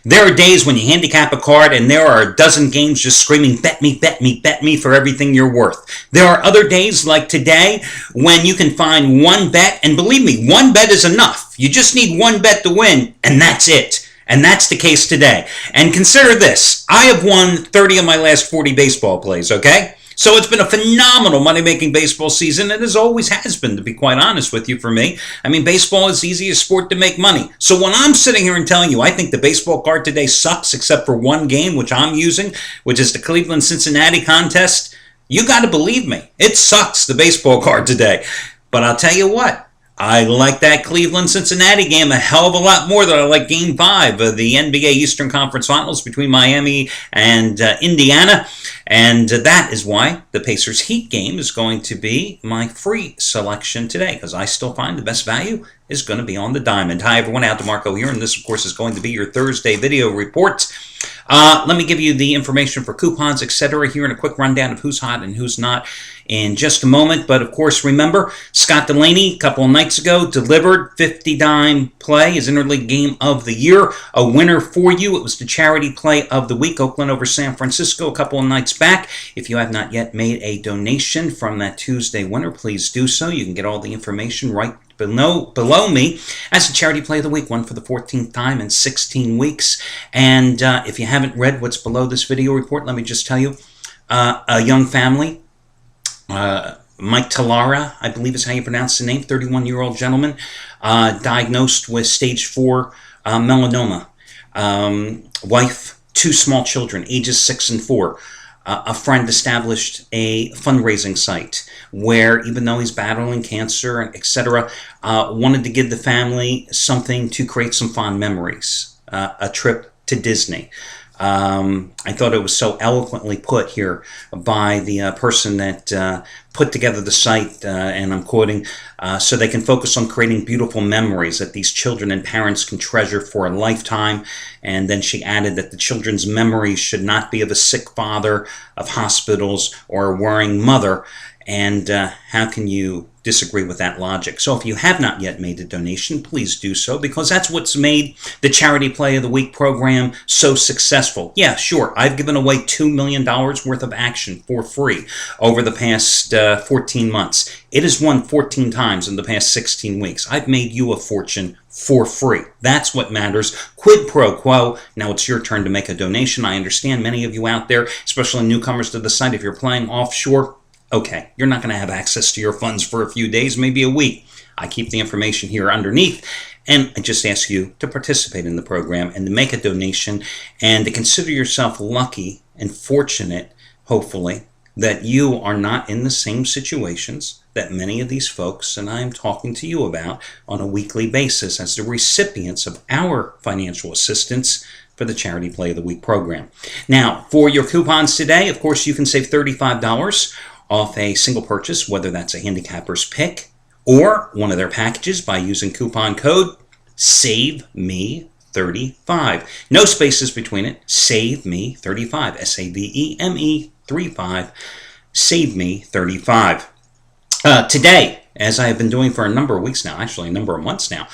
There are days when you handicap a card and there are a dozen games just screaming, bet me, bet me, bet me for everything you're worth. There are other days like today when you can find one bet, and believe me, one bet is enough. You just need one bet to win, and that's it. And that's the case today. And consider this, I have won 30 of my last 40 baseball plays, okay? So it's been a phenomenal money-making baseball season, and as always has been, to be quite honest with you, for me. I mean, baseball is the easiest sport to make money. So when I'm sitting here and telling you I think the baseball card today sucks except for one game, which I'm using, which is the Cleveland-Cincinnati contest, you got to believe me. It sucks, the baseball card today. But I'll tell you what. I like that Cleveland-Cincinnati game a hell of a lot more than I like Game 5 of the NBA Eastern Conference Finals between Miami and Indiana. And that is why the Pacers Heat game is going to be my free selection today, because I still find the best value is going to be on the diamond. Hi, everyone. Al DeMarco here, and this, of course, is going to be your Thursday video report. Let me give you the information for coupons, etc. here in a quick rundown of who's hot and who's not in just a moment. But, of course, remember, Scott Delaney, a couple of nights ago, delivered 50-dime play, his interleague game of the year. A winner for you. It was the charity play of the week, Oakland over San Francisco, a couple of nights back. If you have not yet made a donation from that Tuesday winner, please do so. You can get all the information right below me as a charity play of the week, one for the 14th time in 16 weeks. And if you haven't read what's below this video report, let me just tell you, a young family, Mike Talara, I believe is how you pronounce the name, 31-year-old gentleman, diagnosed with stage 4 melanoma. Wife, 2 small children, ages 6 and 4. A friend established a fundraising site where, even though he's battling cancer, etc., wanted to give the family something to create some fond memories, a trip to Disney. I thought it was so eloquently put here by the person that put together the site, and I'm quoting, so they can focus on creating beautiful memories that these children and parents can treasure for a lifetime. And then she added that the children's memories should not be of a sick father, of hospitals, or a worrying mother. And how can you disagree with that logic? So if you have not yet made a donation, please do so, because that's what's made the Charity Play of the Week program so successful. Yeah, sure, I've given away $2 million worth of action for free over the past 14 months. It has won 14 times in the past 16 weeks. I've made you a fortune for free. That's what matters. Quid pro quo. Now it's your turn to make a donation. I understand many of you out there, especially newcomers to the site, if you're playing offshore, okay, you're not going to have access to your funds for a few days, maybe a week. I keep the information here underneath, and I just ask you to participate in the program and to make a donation and to consider yourself lucky and fortunate, hopefully, that you are not in the same situations that many of these folks and I am talking to you about on a weekly basis as the recipients of our financial assistance for the Charity Play of the Week program. Now, for your coupons today, of course, you can save $35 off a single purchase, whether that's a Handicapper's Pick or one of their packages, by using coupon code SAVEME35. No spaces between it. SAVEME35. SAVEME 35. SAVEME35. Today, as I have been doing for a number of weeks now, actually a number of months now,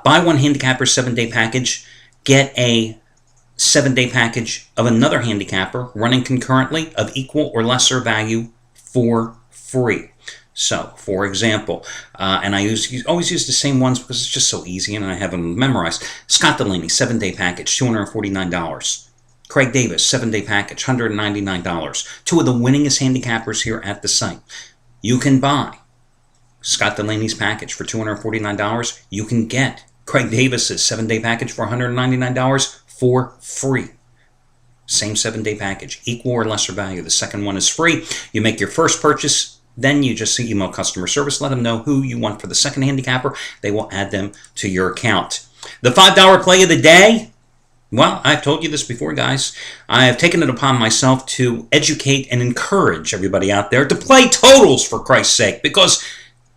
buy one Handicapper 7-day package, get a 7-day package of another Handicapper running concurrently of equal or lesser value for free. So, for example, and I always use the same ones because it's just so easy and I have them memorized. Scott Delaney, 7-day package, $249. Craig Davis, 7-day package, $199. 2 of the winningest handicappers here at the site. You can buy Scott Delaney's package for $249. You can get Craig Davis's 7-day package for $199 for free. Same 7-day package, equal or lesser value. The second one is free. You make your first purchase, then you just email customer service, let them know who you want for the second handicapper. They will add them to your account. The $5 play of the day, well, I've told you this before, guys. I have taken it upon myself to educate and encourage everybody out there to play totals, for Christ's sake, because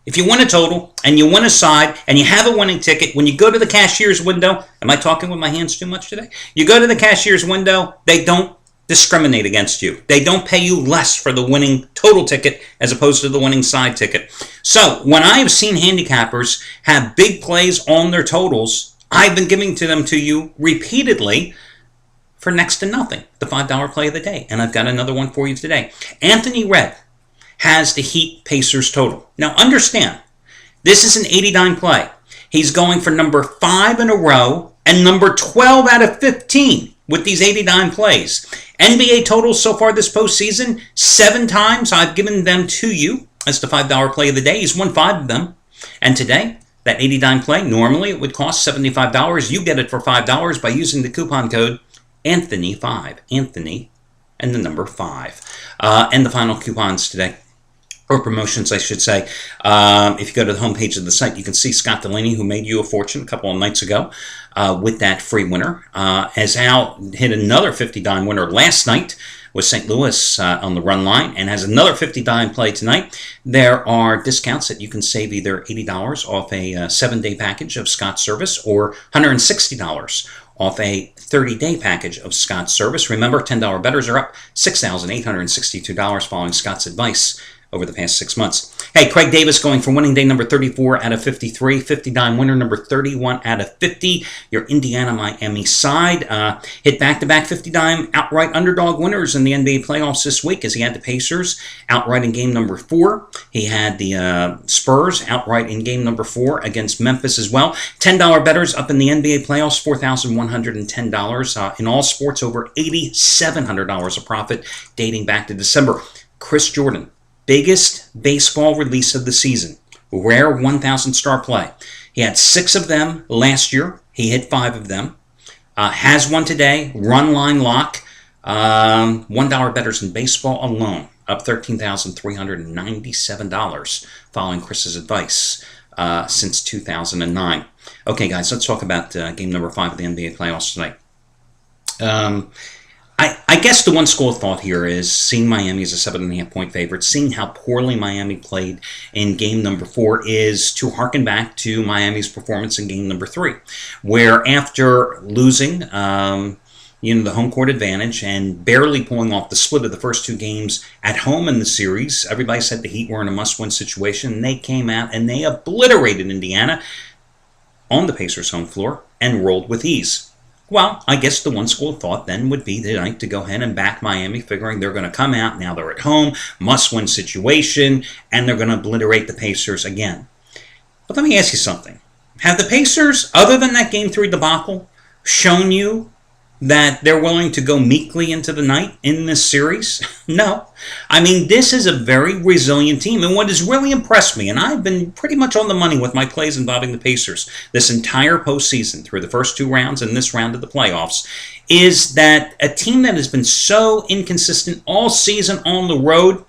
if you win a total and you win a side and you have a winning ticket, when you go to the cashier's window, am I talking with my hands too much today? You go to the cashier's window, they don't discriminate against you. They don't pay you less for the winning total ticket as opposed to the winning side ticket. So when I have seen handicappers have big plays on their totals, I've been giving them to you repeatedly for next to nothing, the $5 play of the day. And I've got another one for you today. Anthony Red has the Heat Pacers total. Now understand, this is an 80-dime play. He's going for number 5 in a row and number 12 out of 15 with these 80-dime plays. NBA totals so far this postseason, 7 times I've given them to you as the $5 play of the day. He's won 5 of them. And today, that 80-dime play, normally it would cost $75. You get it for $5 by using the coupon code Anthony5. Anthony and the number 5. And the final coupons today, or promotions, I should say. If you go to the homepage of the site, you can see Scott Delaney, who made you a fortune a couple of nights ago with that free winner. Has Al hit another 50-dime winner last night with St. Louis on the run line, and has another 50-dime play tonight. There are discounts that you can save either $80 off a 7-day package of Scott's service or $160 off a 30-day package of Scott's service. Remember, $10 bettors are up $6,862 following Scott's advice over the past 6 months. Hey, Craig Davis going for winning day number 34 out of 53. 50-dime winner number 31 out of 50. Your Indiana-Miami side hit back-to-back 50-dime outright underdog winners in the NBA playoffs this week, as he had the Pacers outright in game number 4. He had the Spurs outright in game number 4 against Memphis as well. $10 bettors up in the NBA playoffs, $4,110. In all sports, over $8,700 of profit dating back to December. Chris Jordan, biggest baseball release of the season. Rare 1,000 star play. He had 6 of them last year. He hit 5 of them. Has one today. Run line lock. $1 bettors in baseball alone. Up $13,397 following Chris's advice since 2009. Okay, guys, let's talk about game number 5 of the NBA playoffs tonight. I guess the one school of thought here is seeing Miami as a 7.5-point favorite, seeing how poorly Miami played in game number 4 is to harken back to Miami's performance in game number 3, where after losing the home court advantage and barely pulling off the split of the first 2 games at home in the series, everybody said the Heat were in a must-win situation, and they came out and they obliterated Indiana on the Pacers' home floor and rolled with ease. Well, I guess the one school of thought then would be tonight to go ahead and back Miami, figuring they're going to come out, now they're at home, must-win situation, and they're going to obliterate the Pacers again. But let me ask you something. Have the Pacers, other than that Game 3 debacle, shown you that they're willing to go meekly into the night in this series? No. I mean, this is a very resilient team. And what has really impressed me, and I've been pretty much on the money with my plays involving the Pacers this entire postseason through the first 2 rounds and this round of the playoffs, is that a team that has been so inconsistent all season on the road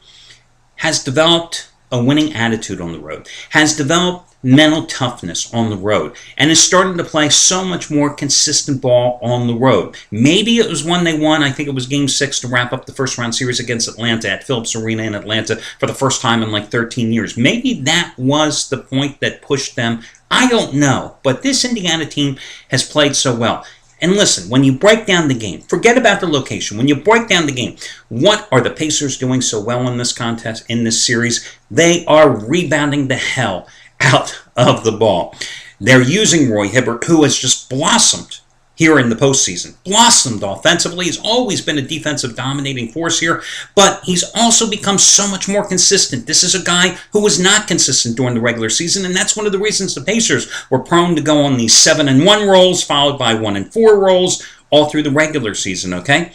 has developed a winning attitude on the road, has developed mental toughness on the road, and is starting to play so much more consistent ball on the road. Maybe it was one they won. I think it was Game 6 to wrap up the first round series against Atlanta at Phillips Arena in Atlanta for the first time in like 13 years. Maybe that was the point that pushed them. I don't know. But this Indiana team has played so well. And listen, when you break down the game, forget about the location. When you break down the game, what are the Pacers doing so well in this contest, in this series? They are rebounding the hell out of the ball. They're using Roy Hibbert, who has just blossomed here in the postseason. Blossomed offensively. He's always been a defensive dominating force here, but he's also become so much more consistent. This is a guy who was not consistent during the regular season, and that's one of the reasons the Pacers were prone to go on these 7-1 rolls, followed by 1-4 rolls, all through the regular season, okay?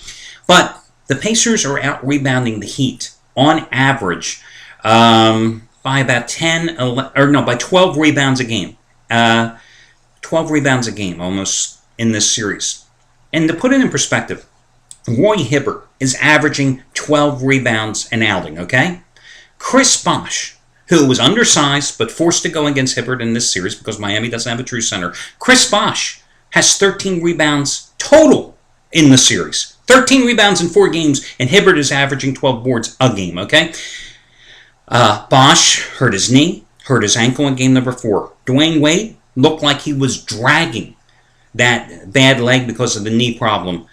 But the Pacers are out rebounding the Heat on average by about 12 rebounds a game. 12 rebounds a game, almost, in this series. And to put it in perspective, Roy Hibbert is averaging 12 rebounds an outing, okay? Chris Bosh, who was undersized but forced to go against Hibbert in this series because Miami doesn't have a true center, Chris Bosh has 13 rebounds total in the series. 13 rebounds in 4 games, and Hibbert is averaging 12 boards a game, okay? Bosh hurt his knee, hurt his ankle in game number 4. Dwayne Wade looked like he was dragging that bad leg because of the knee problem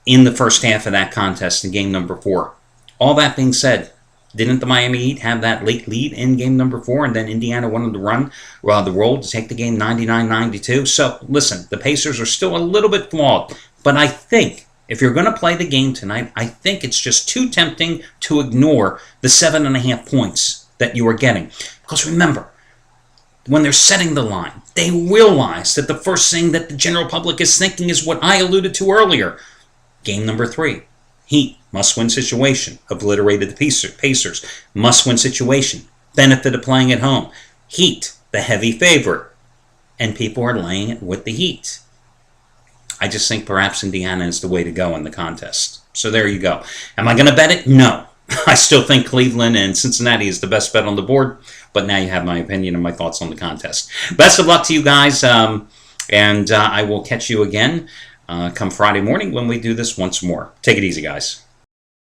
in the first half of that contest in game number 4. All that being said, didn't the Miami Heat have that late lead in game number 4, and then Indiana wanted to run the roll to take the game 99-92? So, listen, the Pacers are still a little bit flawed, but I think If you're going to play the game tonight, I think it's just too tempting to ignore the 7.5 points that you are getting. Because remember, when they're setting the line, they realize that the first thing that the general public is thinking is what I alluded to earlier. Game number 3, Heat, must-win situation, obliterated the Pacers, must-win situation, benefit of playing at home. Heat, the heavy favorite, and people are laying it with the Heat. I just think perhaps Indiana is the way to go in the contest. So there you go. Am I going to bet it? No. I still think Cleveland and Cincinnati is the best bet on the board, but now you have my opinion and my thoughts on the contest. Best of luck to you guys, and I will catch you again come Friday morning when we do this once more. Take it easy, guys.